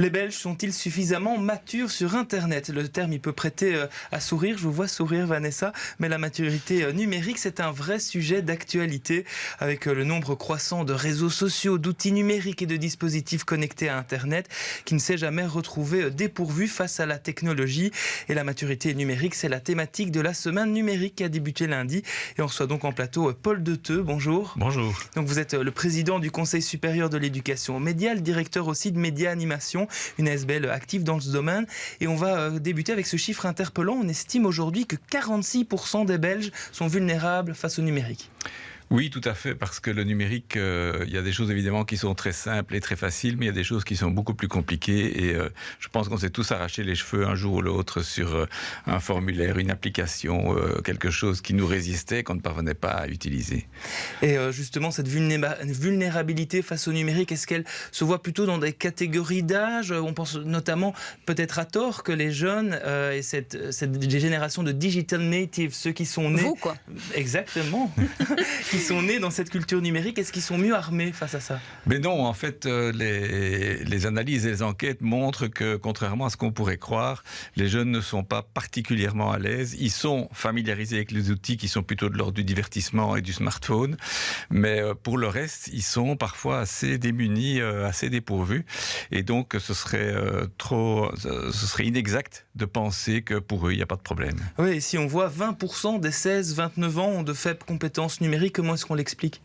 Les Belges sont-ils suffisamment matures sur Internet? Le terme, il peut prêter à sourire. Je vous vois sourire, Vanessa. Mais la maturité numérique, c'est un vrai sujet d'actualité. Avec le nombre croissant de réseaux sociaux, d'outils numériques et de dispositifs connectés à Internet, qui ne s'est jamais retrouvé dépourvu face à la technologie. Et la maturité numérique, c'est la thématique de la semaine numérique qui a débuté lundi. Et on reçoit donc en plateau Paul Deteux. Bonjour. Bonjour. Donc vous êtes le président du Conseil supérieur de l'éducation aux médias, le directeur aussi de Média Animation, une ASBL active dans ce domaine. Et on va débuter avec ce chiffre interpellant. On estime aujourd'hui que 46% des Belges sont vulnérables face au numérique. Oui, tout à fait, parce que le numérique, il y a des choses évidemment qui sont très simples et très faciles, mais il y a des choses qui sont beaucoup plus compliquées et je pense qu'on s'est tous arraché les cheveux un jour ou l'autre sur un formulaire, une application, quelque chose qui nous résistait, qu'on ne parvenait pas à utiliser. Et justement, cette vulnérabilité face au numérique, est-ce qu'elle se voit plutôt dans des catégories d'âge? On pense notamment, peut-être à tort, que les jeunes et cette génération de digital natives, ceux qui sont nés... Vous, quoi. Exactement. Qui sont nés dans cette culture numérique, est-ce qu'ils sont mieux armés face à ça? Mais non, en fait, les analyses et les enquêtes montrent que, contrairement à ce qu'on pourrait croire, les jeunes ne sont pas particulièrement à l'aise. Ils sont familiarisés avec les outils qui sont plutôt de l'ordre du divertissement et du smartphone, mais pour le reste, ils sont parfois assez démunis, assez dépourvus, et donc ce serait inexact de penser que pour eux, il n'y a pas de problème. Oui, et si on voit 20% des 16-29 ans ont de faibles compétences numériques, comment est-ce qu'on l'explique?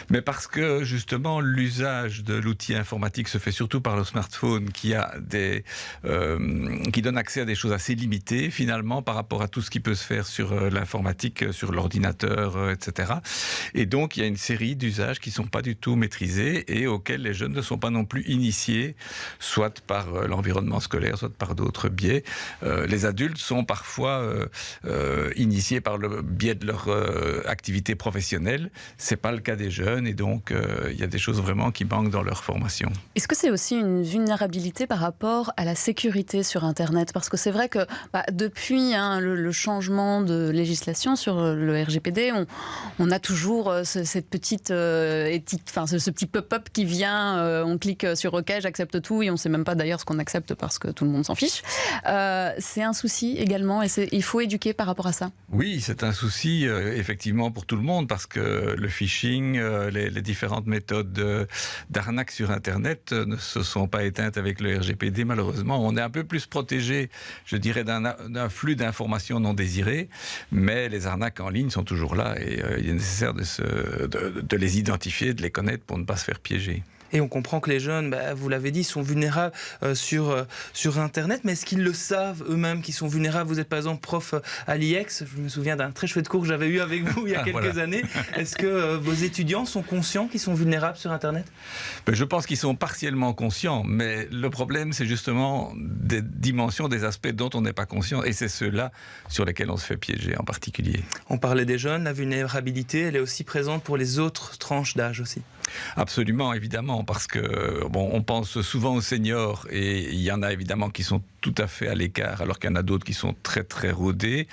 Mais parce que justement l'usage de l'outil informatique se fait surtout par le smartphone qui donne accès à des choses assez limitées finalement par rapport à tout ce qui peut se faire sur l'informatique, sur l'ordinateur, etc. Et donc il y a une série d'usages qui ne sont pas du tout maîtrisés et auxquels les jeunes ne sont pas non plus initiés, soit par l'environnement scolaire, soit par d'autres biais. Les adultes sont parfois initiés par le biais de leur activité professionnelle. C'est pas le cas des jeunes et donc il y a des choses vraiment qui manquent dans leur formation. Est-ce que c'est aussi une vulnérabilité par rapport à la sécurité sur Internet? Parce que c'est vrai que depuis le changement de législation sur le RGPD, on a toujours cette petite ce petit pop-up qui vient, on clique sur OK, j'accepte tout et on ne sait même pas d'ailleurs ce qu'on accepte parce que tout le monde s'en fiche. C'est un souci également et il faut éduquer par rapport à ça. Oui, c'est un souci effectivement pour tout le monde parce que le phishing, les différentes méthodes d'arnaque sur Internet ne se sont pas éteintes avec le RGPD, malheureusement. On est un peu plus protégé, je dirais, d'un flux d'informations non désirées, mais les arnaques en ligne sont toujours là et il est nécessaire de les identifier, de les connaître pour ne pas se faire piéger. Et on comprend que les jeunes, vous l'avez dit, sont vulnérables sur Internet. Mais est-ce qu'ils le savent eux-mêmes qu'ils sont vulnérables? Vous êtes par exemple prof à l'IEX. Je me souviens d'un très chouette cours que j'avais eu avec vous il y a quelques années. Est-ce que vos étudiants sont conscients qu'ils sont vulnérables sur Internet? Je pense qu'ils sont partiellement conscients. Mais le problème, c'est justement des dimensions, des aspects dont on n'est pas conscient. Et c'est ceux-là sur lesquels on se fait piéger en particulier. On parlait des jeunes. La vulnérabilité, elle est aussi présente pour les autres tranches d'âge aussi. Absolument, évidemment, parce que on pense souvent aux seniors et il y en a évidemment qui sont tout à fait à l'écart, alors qu'il y en a d'autres qui sont très très rodés.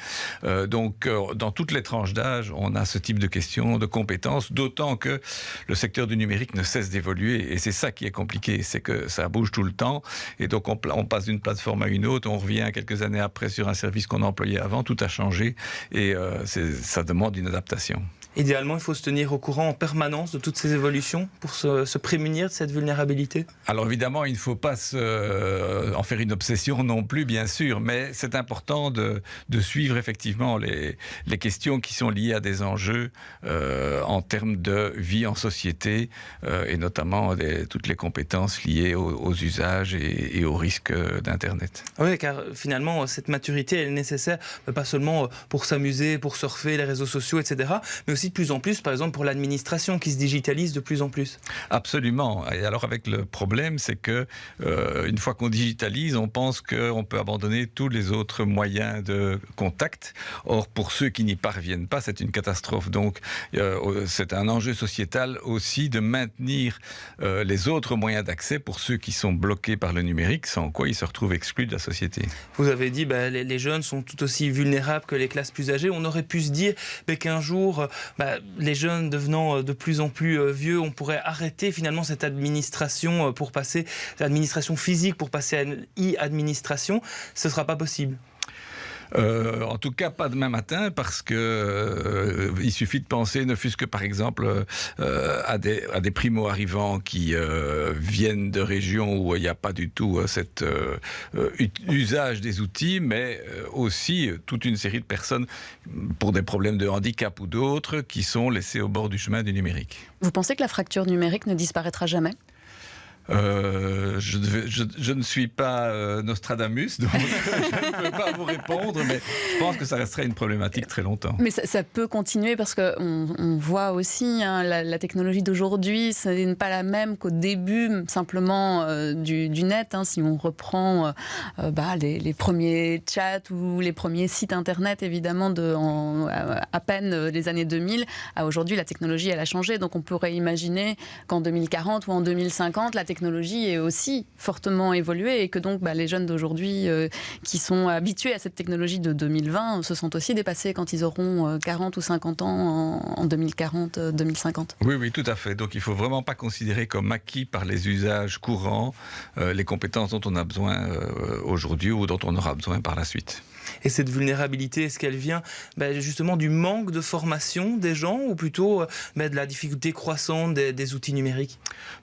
Donc, dans toutes les tranches d'âge, on a ce type de questions, de compétences, d'autant que le secteur du numérique ne cesse d'évoluer et c'est ça qui est compliqué, c'est que ça bouge tout le temps et donc on passe d'une plateforme à une autre, on revient quelques années après sur un service qu'on employait avant, tout a changé et ça demande une adaptation. Idéalement, il faut se tenir au courant en permanence de toutes ces évolutions pour se prémunir de cette vulnérabilité. Alors évidemment, il ne faut pas en faire une obsession non plus, bien sûr, mais c'est important de suivre effectivement les questions qui sont liées à des enjeux en termes de vie en société et notamment toutes les compétences liées aux usages et aux risques d'Internet. Oui, car finalement, cette maturité elle est nécessaire, pas seulement pour s'amuser, pour surfer les réseaux sociaux, etc., mais aussi de plus en plus, par exemple, pour l'administration qui se digitalise de plus en plus. Absolument. Et alors avec le problème, c'est que une fois qu'on digitalise, on pense qu'on peut abandonner tous les autres moyens de contact. Or, pour ceux qui n'y parviennent pas, c'est une catastrophe. Donc, c'est un enjeu sociétal aussi de maintenir les autres moyens d'accès pour ceux qui sont bloqués par le numérique, sans quoi ils se retrouvent exclus de la société. Vous avez dit les jeunes sont tout aussi vulnérables que les classes plus âgées. On aurait pu se dire qu'un jour, les jeunes devenant de plus en plus vieux, on pourrait arrêter finalement cette administration pour passer, administration physique pour passer à une e-administration. Ce ne sera pas possible. En tout cas, pas demain matin, parce que il suffit de penser, ne fût-ce que par exemple à des primo-arrivants qui viennent de régions où il n'y a pas du tout cet usage des outils, mais aussi toute une série de personnes pour des problèmes de handicap ou d'autres qui sont laissées au bord du chemin du numérique. Vous pensez que la fracture numérique ne disparaîtra jamais ? Je ne suis pas Nostradamus, donc je ne peux pas vous répondre, mais je pense que ça resterait une problématique très longtemps. Mais ça peut continuer parce qu'on voit aussi la technologie d'aujourd'hui, ce n'est pas la même qu'au début simplement du net. Si on reprend les premiers chats ou les premiers sites internet, évidemment, à peine les années 2000, à aujourd'hui, la technologie, elle a changé. Donc on pourrait imaginer qu'en 2040 ou en 2050, la technologie est aussi fortement évoluée et que donc les jeunes d'aujourd'hui qui sont habitués à cette technologie de 2020 se sont aussi dépassés quand ils auront 40 ou 50 ans en 2040-2050. Oui, tout à fait. Donc il ne faut vraiment pas considérer comme acquis par les usages courants les compétences dont on a besoin aujourd'hui ou dont on aura besoin par la suite. Et cette vulnérabilité, est-ce qu'elle vient justement du manque de formation des gens ou plutôt de la difficulté croissante des outils numériques ?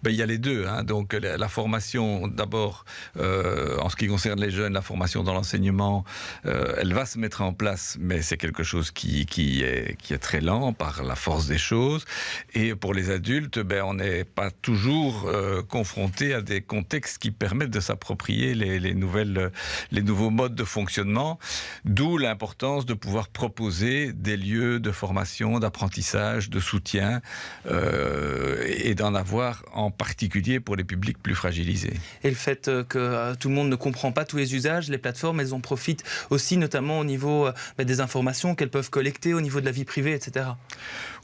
Il y a les deux. Donc la formation, d'abord, en ce qui concerne les jeunes, la formation dans l'enseignement, elle va se mettre en place, mais c'est quelque chose qui est très lent par la force des choses. Et pour les adultes, on n'est pas toujours confronté à des contextes qui permettent de s'approprier les nouveaux modes de fonctionnement. D'où l'importance de pouvoir proposer des lieux de formation, d'apprentissage, de soutien et d'en avoir en particulier pour les publics plus fragilisés. Et le fait que tout le monde ne comprend pas tous les usages, les plateformes, elles en profitent aussi notamment au niveau des informations qu'elles peuvent collecter, au niveau de la vie privée, etc.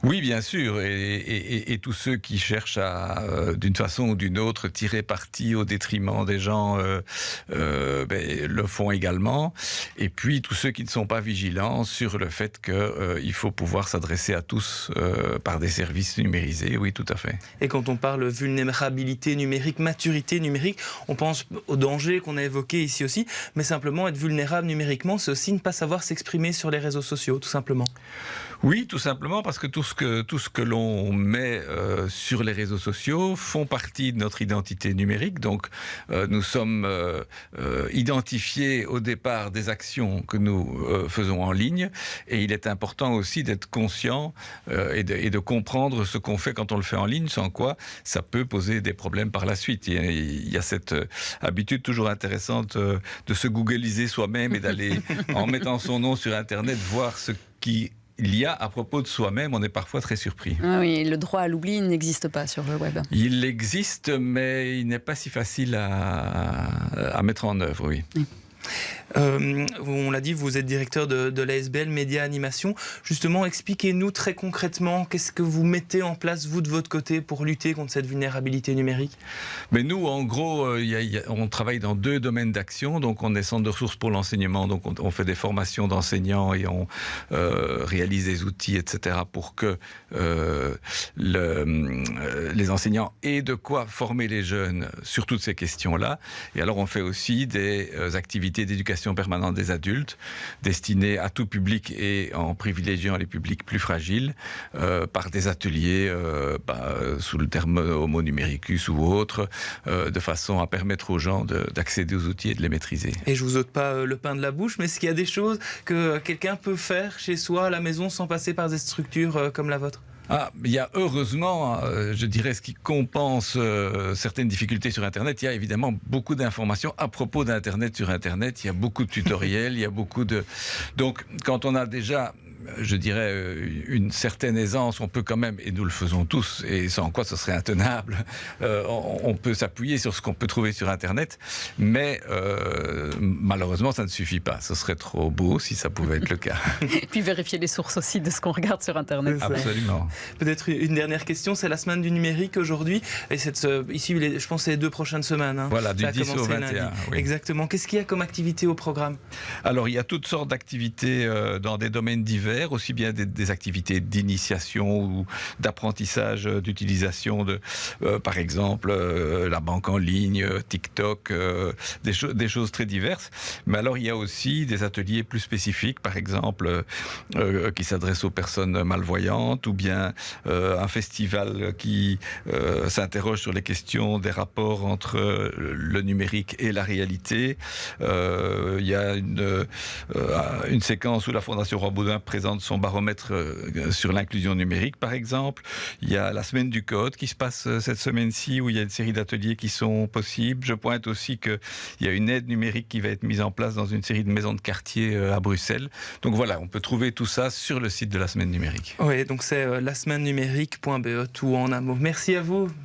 Oui, bien sûr. Et tous ceux qui cherchent à, d'une façon ou d'une autre, tirer parti au détriment des gens le font également. Et puis, tous ceux qui ne sont pas vigilants sur le fait qu'il faut pouvoir s'adresser à tous par des services numérisés, oui, tout à fait. Et quand on parle vulnérabilité numérique, maturité numérique, on pense aux dangers qu'on a évoqués ici aussi, mais simplement être vulnérable numériquement, c'est aussi ne pas savoir s'exprimer sur les réseaux sociaux, tout simplement. Oui, tout simplement parce que tout ce que l'on met sur les réseaux sociaux font partie de notre identité numérique. Donc, nous sommes identifiés au départ des actions que nous faisons en ligne. Et il est important aussi d'être conscient et de comprendre ce qu'on fait quand on le fait en ligne, sans quoi ça peut poser des problèmes par la suite. Il y a cette habitude toujours intéressante de se googliser soi-même et d'aller, en mettant son nom sur Internet, voir ce qu'il y a à propos de soi-même. On est parfois très surpris. Ah oui, le droit à l'oubli n'existe pas sur le web. Il existe, mais il n'est pas si facile à mettre en œuvre, oui. Oui. On l'a dit, vous êtes directeur de l'ASBL Média Animation. Justement, expliquez-nous très concrètement qu'est-ce que vous mettez en place, vous, de votre côté, pour lutter contre cette vulnérabilité numérique ? Mais nous, en gros, on travaille dans 2 domaines d'action. Donc, on est centre de ressources pour l'enseignement. Donc, on fait des formations d'enseignants et on réalise des outils, etc., pour que les enseignants aient de quoi former les jeunes sur toutes ces questions-là. Et alors, on fait aussi des activités d'éducation permanente des adultes, destinées à tout public et en privilégiant les publics plus fragiles, par des ateliers sous le terme Homo numericus ou autre, de façon à permettre aux gens d'accéder aux outils et de les maîtriser. Et je vous ôte pas le pain de la bouche, mais est-ce qu'il y a des choses que quelqu'un peut faire chez soi, à la maison, sans passer par des structures comme la vôtre ? Il y a heureusement, je dirais, ce qui compense certaines difficultés sur Internet. Il y a évidemment beaucoup d'informations à propos d'Internet sur Internet. Il y a beaucoup de tutoriels, il y a beaucoup de... Donc, quand on a déjà, je dirais, une certaine aisance, on peut quand même, et nous le faisons tous, et sans quoi ce serait intenable, on peut s'appuyer sur ce qu'on peut trouver sur Internet, mais malheureusement, ça ne suffit pas. Ce serait trop beau si ça pouvait être le cas. Et puis vérifier les sources aussi de ce qu'on regarde sur Internet. Absolument. Peut-être une dernière question, c'est la semaine du numérique aujourd'hui, et ici, je pense, c'est les 2 prochaines semaines. Voilà, du 10 au 21. Oui. Exactement. Qu'est-ce qu'il y a comme activité au programme ? Alors, il y a toutes sortes d'activités dans des domaines divers. faire, aussi bien des activités d'initiation ou d'apprentissage d'utilisation de, par exemple, la banque en ligne, TikTok, des choses très diverses. Mais alors, il y a aussi des ateliers plus spécifiques, par exemple, qui s'adressent aux personnes malvoyantes, ou bien un festival qui s'interroge sur les questions des rapports entre le numérique et la réalité. Il y a une séquence où la Fondation Roi-Baudouin présente son baromètre sur l'inclusion numérique, par exemple. Il y a la semaine du code qui se passe cette semaine-ci, où il y a une série d'ateliers qui sont possibles. Je pointe aussi qu'il y a une aide numérique qui va être mise en place dans une série de maisons de quartier à Bruxelles. Donc voilà, on peut trouver tout ça sur le site de la semaine numérique. Oui, donc c'est lasemaine numérique.be, tout en un mot. Merci à vous.